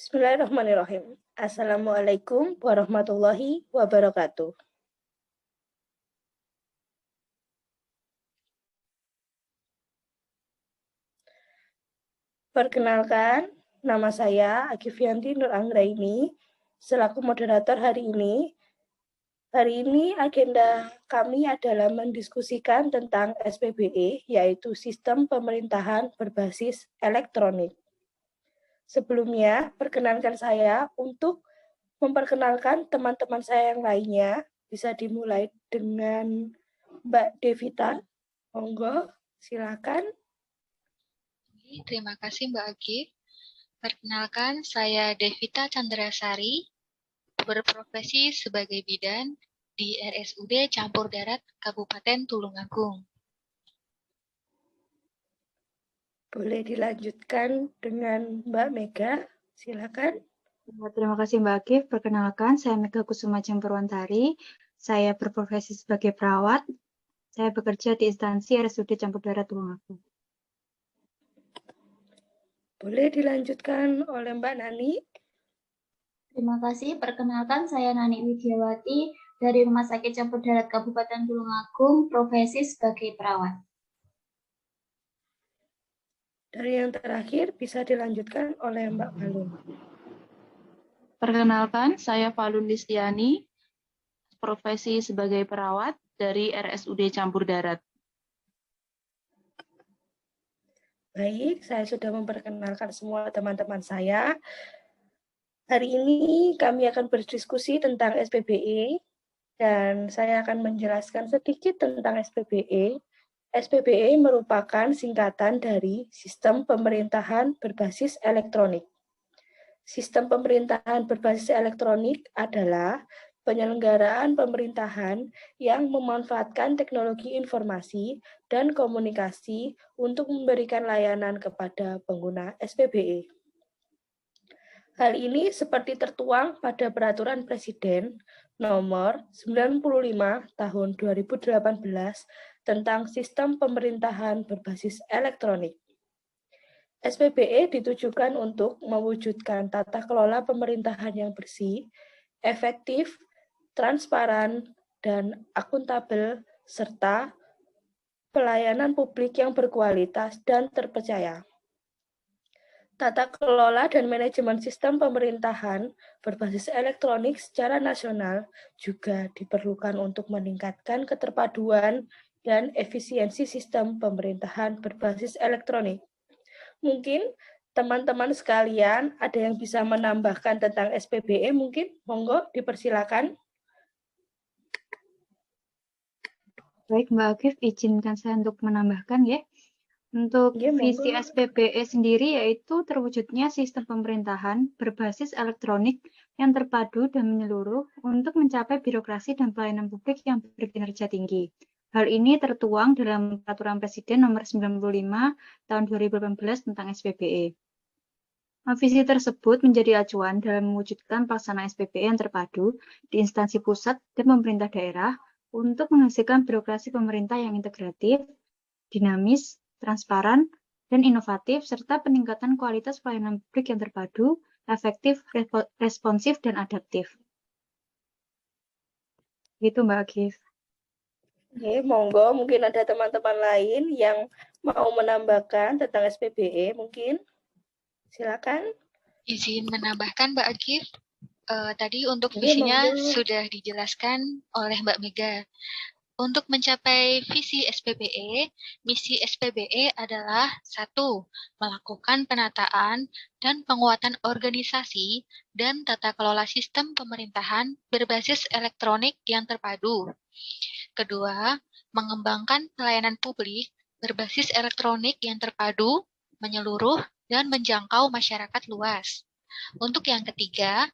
Bismillahirrahmanirrahim. Assalamualaikum warahmatullahi wabarakatuh. Perkenalkan, nama saya Agivianti Nur Anggraini, selaku moderator hari ini. Hari ini agenda kami adalah mendiskusikan tentang SPBE, yaitu Sistem Pemerintahan Berbasis Elektronik. Sebelumnya, perkenankan saya untuk memperkenalkan teman-teman saya yang lainnya. Bisa dimulai dengan Mbak Devita. Monggo, silakan. Terima kasih Mbak Agi. Perkenalkan, saya Devita Chandrasari, berprofesi sebagai bidan di RSUD Campur Darat Kabupaten Tulungagung. Boleh dilanjutkan dengan Mbak Mega, silakan. Terima kasih Mbak Akif. Perkenalkan, saya Mega Kusuma Campurwantari. Saya berprofesi sebagai perawat. Saya bekerja di instansi RSUD Campur Darat Tulungagung. Boleh dilanjutkan oleh Mbak Nani. Terima kasih. Perkenalkan, saya Nani Widiawati dari Rumah Sakit Campur Darat Kabupaten Tulungagung, profesi sebagai perawat. Dari yang terakhir bisa dilanjutkan oleh Mbak Balun. Perkenalkan, saya Falun Listiani, profesi sebagai perawat dari RSUD Campur Darat. Baik, saya sudah memperkenalkan semua teman-teman saya. Hari ini kami akan berdiskusi tentang SPBE dan saya akan menjelaskan sedikit tentang SPBE. SPBE merupakan singkatan dari Sistem Pemerintahan Berbasis Elektronik. Sistem pemerintahan berbasis elektronik adalah penyelenggaraan pemerintahan yang memanfaatkan teknologi informasi dan komunikasi untuk memberikan layanan kepada pengguna SPBE. Hal ini seperti tertuang pada Peraturan Presiden Nomor 95 Tahun 2018 tentang Sistem Pemerintahan Berbasis Elektronik. SPBE ditujukan untuk mewujudkan tata kelola pemerintahan yang bersih, efektif, transparan, dan akuntabel, serta pelayanan publik yang berkualitas dan terpercaya. Tata kelola dan manajemen sistem pemerintahan berbasis elektronik secara nasional juga diperlukan untuk meningkatkan keterpaduan dan efisiensi sistem pemerintahan berbasis elektronik. Mungkin teman-teman sekalian ada yang bisa menambahkan tentang SPBE, mungkin monggo dipersilakan. Baik Mbak Akif, izinkan saya untuk menambahkan ya. Untuk visi SPBE sendiri yaitu terwujudnya sistem pemerintahan berbasis elektronik yang terpadu dan menyeluruh untuk mencapai birokrasi dan pelayanan publik yang berkinerja tinggi. Hal ini tertuang dalam Peraturan Presiden Nomor 95 Tahun 2018 tentang SPBE. Visi tersebut menjadi acuan dalam mewujudkan pelaksanaan SPBE yang terpadu di instansi pusat dan pemerintah daerah untuk menghasilkan birokrasi pemerintah yang integratif, dinamis, transparan, dan inovatif, serta peningkatan kualitas pelayanan publik yang terpadu, efektif, responsif, dan adaptif. Gitu Mbak Akif. Oke, monggo mungkin ada teman-teman lain yang mau menambahkan tentang SPBE, mungkin silakan. Izin menambahkan Mbak Agif. Tadi untuk visinya sudah dijelaskan oleh Mbak Mega. Untuk mencapai visi SPBE, misi SPBE adalah 1. Melakukan penataan dan penguatan organisasi dan tata kelola sistem pemerintahan berbasis elektronik yang terpadu. Kedua, mengembangkan pelayanan publik berbasis elektronik yang terpadu, menyeluruh, dan menjangkau masyarakat luas. Untuk yang ketiga,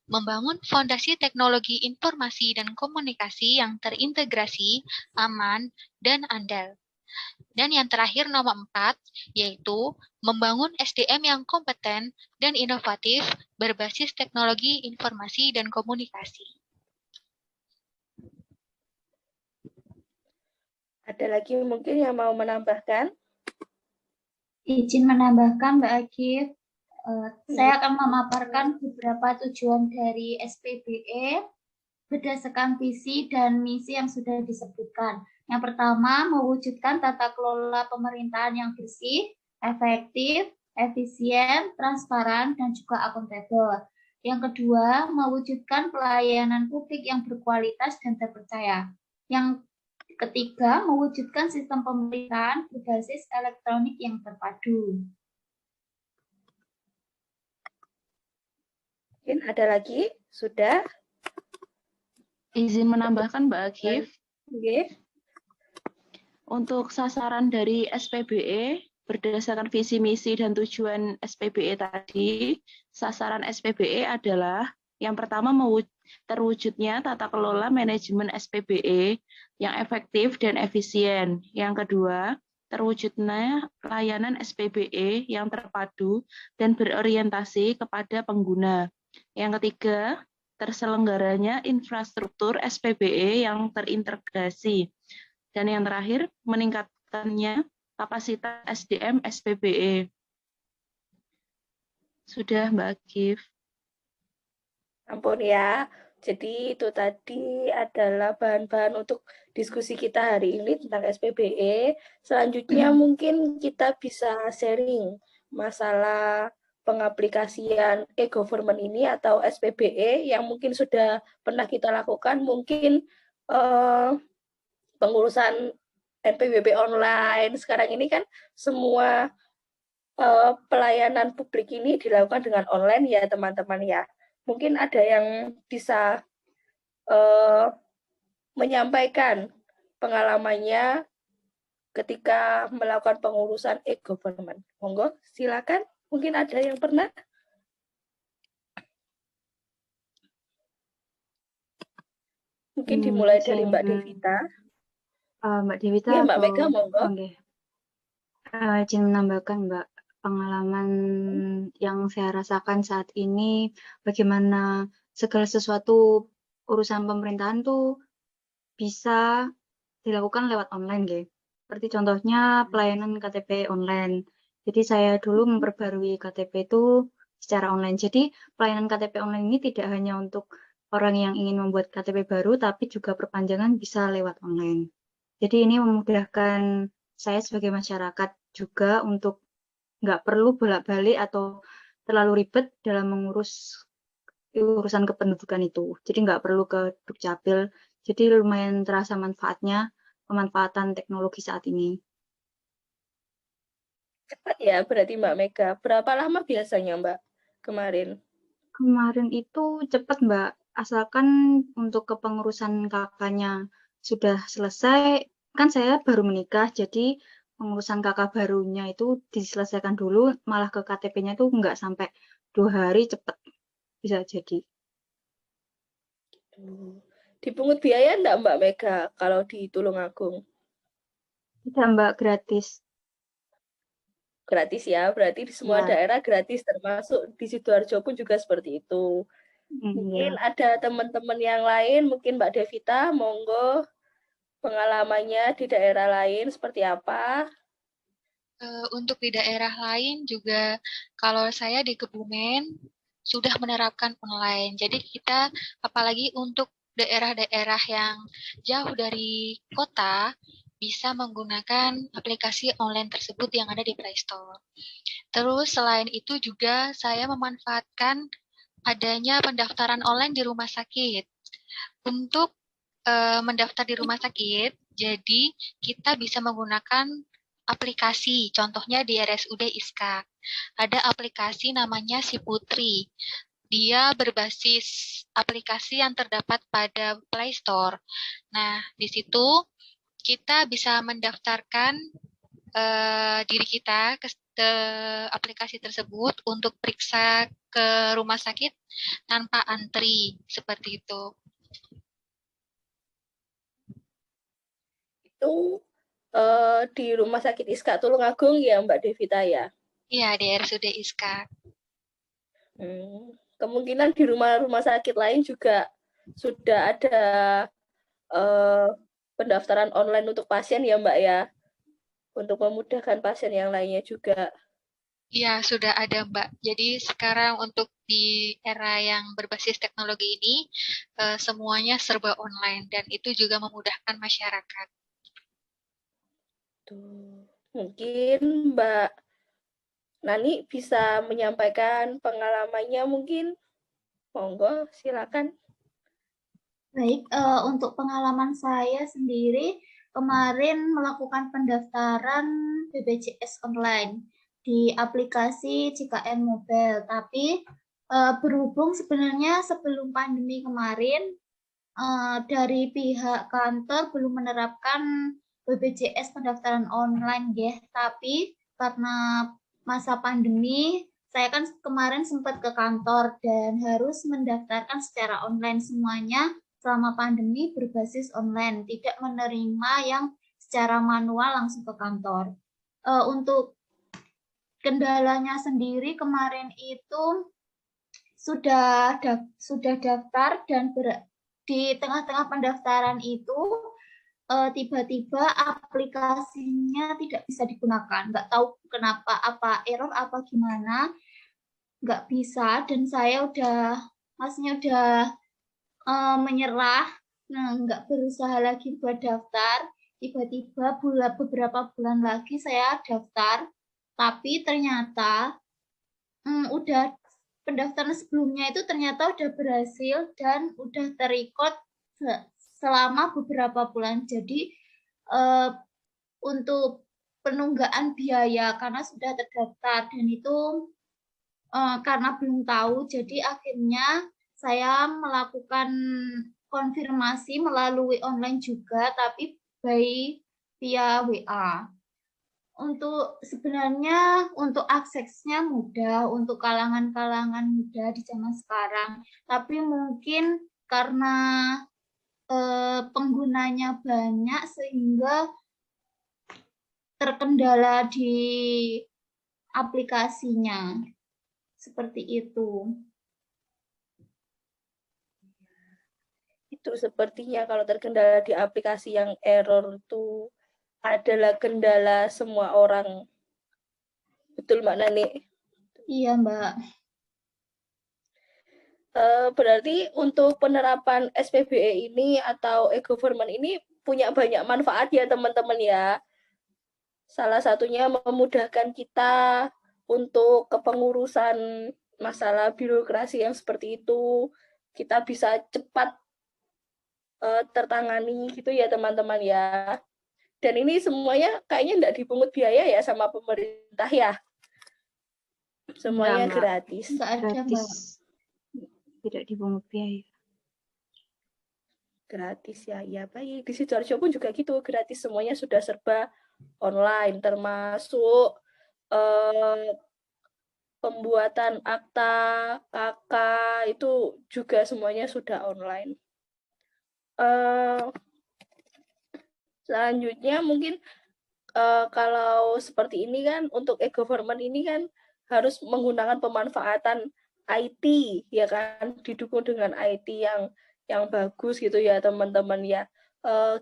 membangun fondasi teknologi informasi dan komunikasi yang terintegrasi, aman, dan andal. Dan yang terakhir nomor 4, yaitu membangun SDM yang kompeten dan inovatif berbasis teknologi informasi dan komunikasi. Ada lagi mungkin yang mau menambahkan? Izin menambahkan Mbak Agif, Saya akan memaparkan beberapa tujuan dari SPBE berdasarkan visi dan misi yang sudah disebutkan. Yang pertama, mewujudkan tata kelola pemerintahan yang bersih, efektif, efisien, transparan, dan juga akuntabel. Yang kedua, mewujudkan pelayanan publik yang berkualitas dan terpercaya. Yang ketiga, mewujudkan sistem pemerintahan berbasis elektronik yang terpadu. Mungkin ada lagi? Sudah? Izin menambahkan Mbak Agif, Oke. untuk sasaran dari SPBE berdasarkan visi misi dan tujuan SPBE tadi, sasaran SPBE adalah yang pertama terwujudnya tata kelola manajemen SPBE yang efektif dan efisien. Yang kedua, terwujudnya layanan SPBE yang terpadu dan berorientasi kepada pengguna. Yang ketiga, terselenggaranya infrastruktur SPBE yang terintegrasi. Dan yang terakhir, meningkatkannya kapasitas SDM SPBE. Sudah, Mbak Agif. Ampun ya. Jadi itu tadi adalah bahan-bahan untuk diskusi kita hari ini tentang SPBE. Selanjutnya mungkin kita bisa sharing masalah pengaplikasian e-government ini atau SPBE yang mungkin sudah pernah kita lakukan. Mungkin pengurusan NPWP online. Sekarang ini kan semua pelayanan publik ini dilakukan dengan online ya teman-teman ya. Mungkin ada yang bisa menyampaikan pengalamannya ketika melakukan pengurusan e-government. Monggo, silakan. Mungkin ada yang pernah? Mungkin dimulai dari Mbak Devita. Mbak Devita Ya, Mbak atau Mega, monggo. Izin menambahkan Mbak, pengalaman yang saya rasakan saat ini, bagaimana segala sesuatu urusan pemerintahan tuh bisa dilakukan lewat online, gitu. Seperti contohnya pelayanan KTP online. Jadi saya dulu memperbarui KTP itu secara online. Jadi pelayanan KTP online ini tidak hanya untuk orang yang ingin membuat KTP baru, tapi juga perpanjangan bisa lewat online. Jadi ini memudahkan saya sebagai masyarakat juga untuk nggak perlu bolak-balik atau terlalu ribet dalam mengurus urusan kependudukan itu. Jadi nggak perlu ke Dukcapil. Jadi lumayan terasa manfaatnya, pemanfaatan teknologi saat ini. Cepat ya berarti Mbak Mega. Berapa lama biasanya Mbak kemarin? Kemarin itu cepat Mbak, asalkan untuk kepengurusan kakaknya sudah selesai, kan saya baru menikah, jadi pengurusan kakak barunya itu diselesaikan dulu, malah ke KTP-nya itu nggak sampai 2 hari, cepat bisa jadi. Dipungut biaya enggak Mbak Mega kalau di Tulungagung? Tidak Mbak, gratis. Gratis ya, berarti di semua Ya. daerah gratis, termasuk di Sidoarjo pun juga seperti itu. Mungkin ada teman-teman yang lain, mungkin Mbak Devita, monggo pengalamannya di daerah lain seperti apa? Untuk di daerah lain juga, kalau saya di Kebumen sudah menerapkan online. Jadi kita, apalagi untuk daerah-daerah yang jauh dari kota, bisa menggunakan aplikasi online tersebut yang ada di Play Store. Terus selain itu juga saya memanfaatkan adanya pendaftaran online di rumah sakit. Untuk mendaftar di rumah sakit, jadi kita bisa menggunakan aplikasi, contohnya di RSUD ISKA. Ada aplikasi namanya Si Putri. Dia berbasis aplikasi yang terdapat pada Play Store. Nah, di situ kita bisa mendaftarkan diri kita ke aplikasi tersebut untuk periksa ke rumah sakit tanpa antri, seperti itu. Itu di Rumah Sakit ISKA Tulungagung ya Mbak Devita ya? Iya, di RSUD ISKA. Kemungkinan di rumah sakit lain juga sudah ada pendaftaran online untuk pasien ya Mbak ya? Untuk memudahkan pasien yang lainnya juga. Ya, sudah ada, Mbak. Jadi sekarang untuk di era yang berbasis teknologi ini, semuanya serba online dan itu juga memudahkan masyarakat. Tuh. Mungkin Mbak Nani bisa menyampaikan pengalamannya mungkin. Monggo, silakan. Baik, untuk pengalaman saya sendiri, kemarin melakukan pendaftaran BPJS online di aplikasi JKN Mobile. Tapi berhubung sebenarnya sebelum pandemi kemarin, dari pihak kantor belum menerapkan BPJS pendaftaran online, ya. Tapi karena masa pandemi, saya kan kemarin sempat ke kantor dan harus mendaftarkan secara online semuanya selama pandemi berbasis online, tidak menerima yang secara manual langsung ke kantor. Untuk kendalanya sendiri kemarin itu sudah daftar dan di tengah-tengah pendaftaran itu tiba-tiba aplikasinya tidak bisa digunakan. Nggak tahu kenapa, apa error apa gimana, nggak bisa. Dan saya masnya udah menyerah, nggak berusaha lagi buat daftar. Tiba-tiba beberapa bulan lagi saya daftar, tapi ternyata udah pendaftaran sebelumnya itu ternyata udah berhasil dan udah terrecord selama beberapa bulan. Jadi untuk penunggaan biaya karena sudah terdaftar dan itu karena belum tahu, jadi akhirnya saya melakukan konfirmasi melalui online juga, tapi via WA. Untuk sebenarnya untuk aksesnya mudah untuk kalangan-kalangan muda di zaman sekarang, tapi mungkin karena penggunanya banyak sehingga terkendala di aplikasinya. Seperti itu. Itu sepertinya kalau terkendala di aplikasi yang error itu adalah kendala semua orang. Betul Mbak Nani? Iya Mbak. Berarti untuk penerapan SPBE ini atau e-government ini punya banyak manfaat ya teman-teman ya. Salah satunya memudahkan kita untuk kepengurusan masalah birokrasi yang seperti itu. Kita bisa cepat tertangani gitu ya teman-teman ya. Dan ini semuanya kayaknya enggak dipungut biaya ya sama pemerintah ya. Semuanya gratis. Enggak ada, Gratis. Mbak. Tidak dipungut biaya. Gratis ya, ya baik. Di Sidoarjo pun juga gitu, gratis semuanya sudah serba online, termasuk pembuatan akta, KK itu juga semuanya sudah online. Selanjutnya mungkin kalau seperti ini kan untuk e-government ini kan harus menggunakan pemanfaatan IT ya kan, didukung dengan IT yang bagus gitu ya teman-teman ya.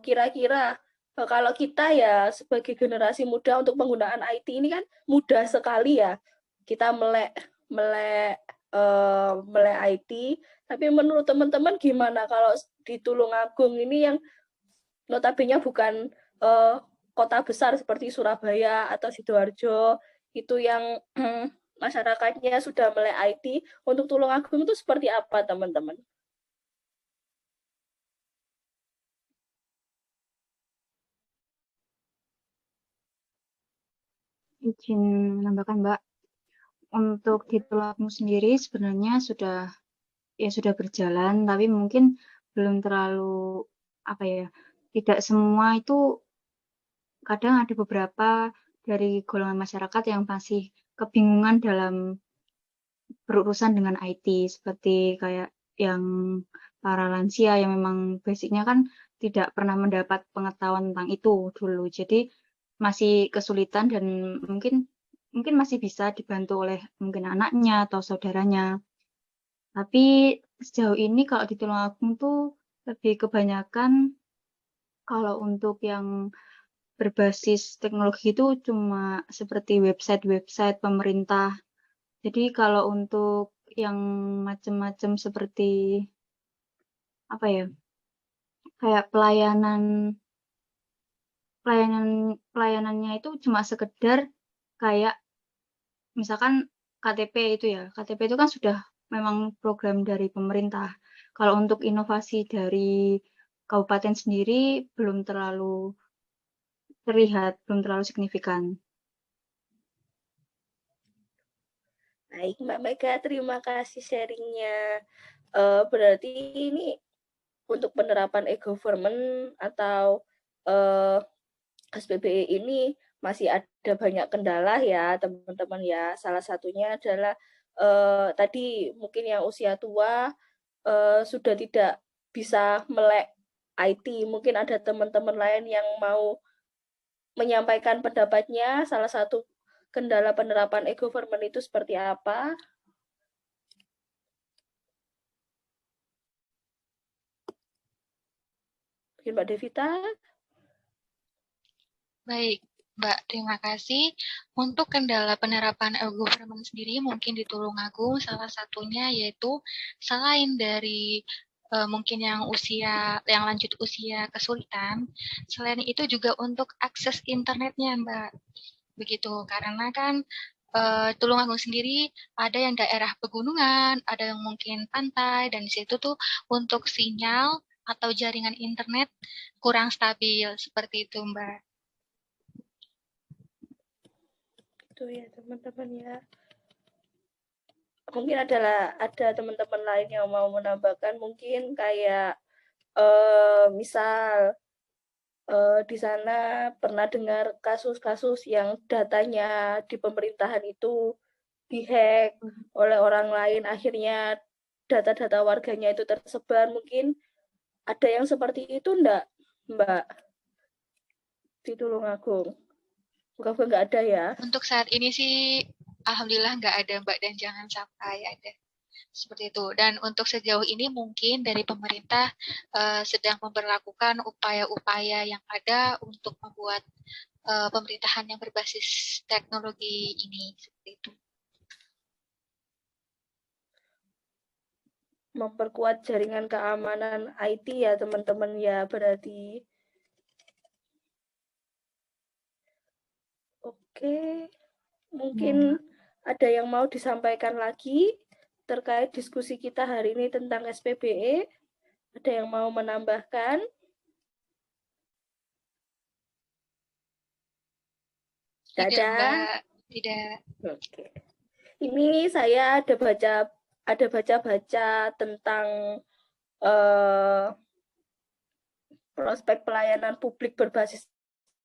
Kira-kira kalau kita ya sebagai generasi muda untuk penggunaan IT ini kan mudah sekali ya. Kita melek IT, tapi menurut teman-teman gimana kalau di Tulungagung ini yang notabene bukan kota besar seperti Surabaya atau Sidoarjo itu yang masyarakatnya sudah melek IT, untuk Tulungagung itu seperti apa teman-teman? Izin menambahkan Mbak, untuk di Tulungagung sendiri sebenarnya sudah berjalan, tapi mungkin belum terlalu tidak semua itu, kadang ada beberapa dari golongan masyarakat yang masih kebingungan dalam berurusan dengan IT, seperti kayak yang para lansia yang memang basicnya kan tidak pernah mendapat pengetahuan tentang itu dulu, jadi masih kesulitan dan mungkin masih bisa dibantu oleh mungkin anaknya atau saudaranya. Tapi sejauh ini kalau di Tulungagung tuh lebih kebanyakan kalau untuk yang berbasis teknologi itu cuma seperti website-website pemerintah. Jadi kalau untuk yang macam-macam seperti apa ya, kayak pelayanannya itu cuma sekedar kayak misalkan KTP itu ya, KTP itu kan sudah memang program dari pemerintah. Kalau untuk inovasi dari kabupaten sendiri belum terlalu terlihat, belum terlalu signifikan. Baik, Mbak Mega, terima kasih sharingnya. Berarti ini untuk penerapan e-government atau SPBE ini masih ada banyak kendala ya, teman-teman ya. Salah satunya adalah tadi mungkin yang usia tua sudah tidak bisa melek IT. Mungkin ada teman-teman lain yang mau menyampaikan pendapatnya. Salah satu kendala penerapan e-government itu seperti apa? Mungkin Mbak Devita? Baik, Mbak, terima kasih. Untuk kendala penerapan e-government sendiri mungkin di Tulungagung salah satunya yaitu selain dari mungkin yang lanjut usia kesulitan, selain itu juga untuk akses internetnya, Mbak. Begitu, karena kan Tulungagung sendiri ada yang daerah pegunungan, ada yang mungkin pantai, dan di situ tuh untuk sinyal atau jaringan internet kurang stabil, seperti itu, Mbak. Itu ya teman-teman ya. Mungkin ada teman-teman lain yang mau menambahkan, mungkin kayak misal di sana pernah dengar kasus-kasus yang datanya di pemerintahan itu dihack oleh orang lain, akhirnya data-data warganya itu tersebar. Mungkin ada yang seperti itu enggak, Mbak? Di Tulungagung? Bukan nggak ada ya? Untuk saat ini sih, alhamdulillah nggak ada, Mbak, dan jangan sampai ada. Seperti itu. Dan untuk sejauh ini mungkin dari pemerintah sedang memberlakukan upaya-upaya yang ada untuk membuat pemerintahan yang berbasis teknologi ini. Seperti itu. Memperkuat jaringan keamanan IT ya teman-teman ya, berarti. Oke, mungkin ada yang mau disampaikan lagi terkait diskusi kita hari ini tentang SPBE? Ada yang mau menambahkan? Tidak, Mbak. Tidak. Oke. Ini saya ada baca-baca tentang prospek pelayanan publik berbasis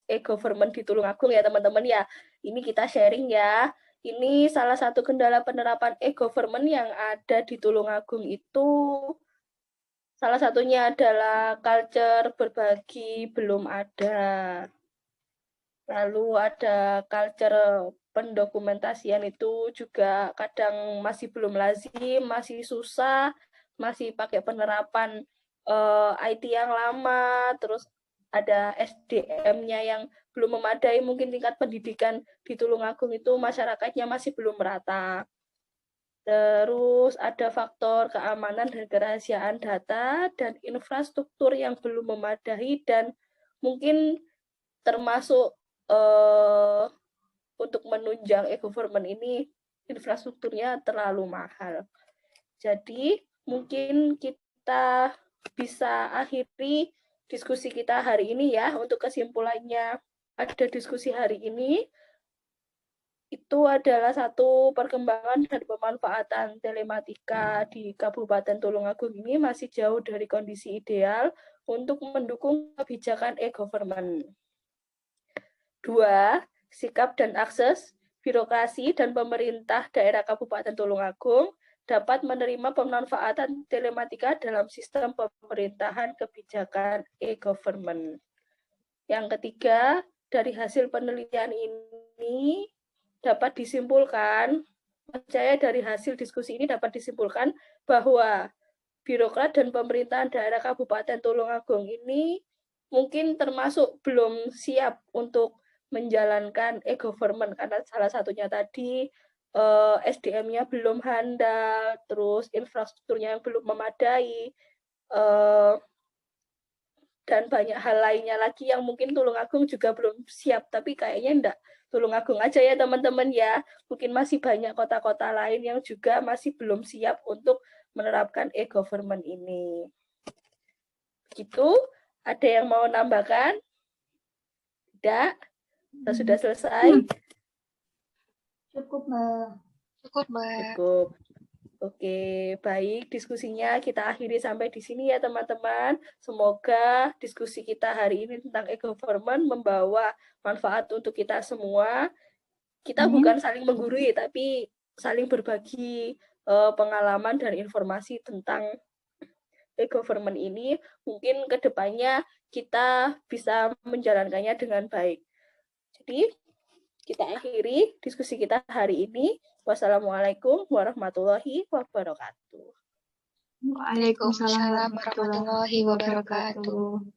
e-government di Tulungagung ya teman-teman ya. Ini kita sharing ya. Ini salah satu kendala penerapan e-government yang ada di Tulungagung itu salah satunya adalah culture berbagi belum ada. Lalu ada culture pendokumentasian itu juga kadang masih belum lazim, masih susah, masih pakai penerapan IT yang lama, terus ada SDM-nya yang belum memadai, mungkin tingkat pendidikan di Tulungagung itu masyarakatnya masih belum merata. Terus ada faktor keamanan dan kerahasiaan data dan infrastruktur yang belum memadai dan mungkin termasuk untuk menunjang e-government ini infrastrukturnya terlalu mahal. Jadi mungkin kita bisa akhiri diskusi kita hari ini ya. Untuk kesimpulannya ada diskusi hari ini itu adalah satu perkembangan dan pemanfaatan telematika di Kabupaten Tulungagung ini masih jauh dari kondisi ideal untuk mendukung kebijakan e-government. 2. Sikap dan akses birokrasi dan pemerintah daerah Kabupaten Tulungagung dapat menerima pemanfaatan telematika dalam sistem pemerintahan kebijakan e-government. Yang ketiga, dari hasil penelitian ini dapat disimpulkan, percaya dari hasil diskusi ini dapat disimpulkan bahwa birokrat dan pemerintahan daerah Kabupaten Tulungagung ini mungkin termasuk belum siap untuk menjalankan e-government karena salah satunya tadi SDM-nya belum handal, terus infrastrukturnya yang belum memadai, dan banyak hal lainnya lagi yang mungkin Tulungagung juga belum siap, tapi kayaknya enggak Tulungagung aja ya teman-teman ya, mungkin masih banyak kota-kota lain yang juga masih belum siap untuk menerapkan e-government ini. Gitu, ada yang mau nambahkan? Tidak? Kita sudah selesai? Cukup, Mbak. Cukup, Mbak. Cukup. Oke, baik. Diskusinya kita akhiri sampai di sini ya, teman-teman. Semoga diskusi kita hari ini tentang e-government membawa manfaat untuk kita semua. Kita bukan saling menggurui, tapi saling berbagi pengalaman dan informasi tentang e-government ini. Mungkin ke depannya kita bisa menjalankannya dengan baik. Jadi, kita akhiri diskusi kita hari ini. Wassalamualaikum warahmatullahi wabarakatuh. Waalaikumsalam warahmatullahi wabarakatuh.